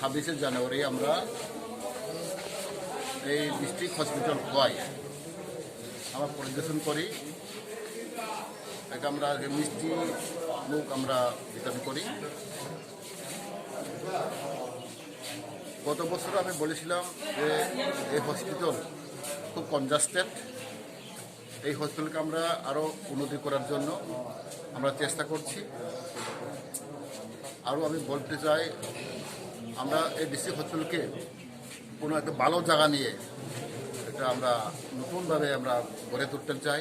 26শে জানুয়ারি আমরা এই district hospital Khowai আমরা পরিদর্শন করি। এটা আমরা মিষ্টি মুখ আমরা বিতরণ করি। গত বছর আমি বলেছিলাম যে এই হসপিটাল খুব কনজাস্টেড, এই হসপিটালকে আমরা আরও উন্নতি করার জন্য আমরা চেষ্টা করছি। আরও আমি বলতে চাই, আমরা এই ডিস্ট্রিক্ট হসপিটালকে কোনো একটা ভালো জায়গা নিয়ে এটা আমরা নতুনভাবে আমরা গড়ে তুলতে চাই।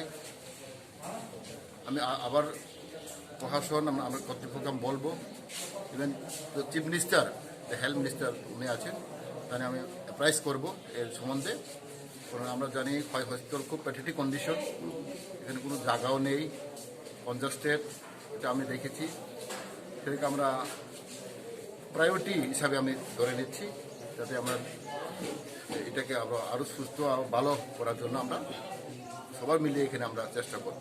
আমি আবার প্রশাসন আমরা কর্তৃপক্ষ বলবো, even chief minister, health minister উনি আছেন, তাই আমি অ্যাপ্রাইজ করবো এর সম্বন্ধে। কারণ আমরা জানি খোয়াই হসপিটাল খুব প্যাথেটিক কন্ডিশন, এখানে কোনো জায়গাও নেই, কনজাস্টেড, এটা আমি দেখেছি। সেটাকে আমরা প্রায়োরিটি হিসাবে আমি ধরে নিচ্ছি, যাতে আমরা এটাকে আমরা আরও সুস্থ আরও ভালো করার জন্য আমরা সবাই মিলিয়ে এখানে আমরা চেষ্টা করব।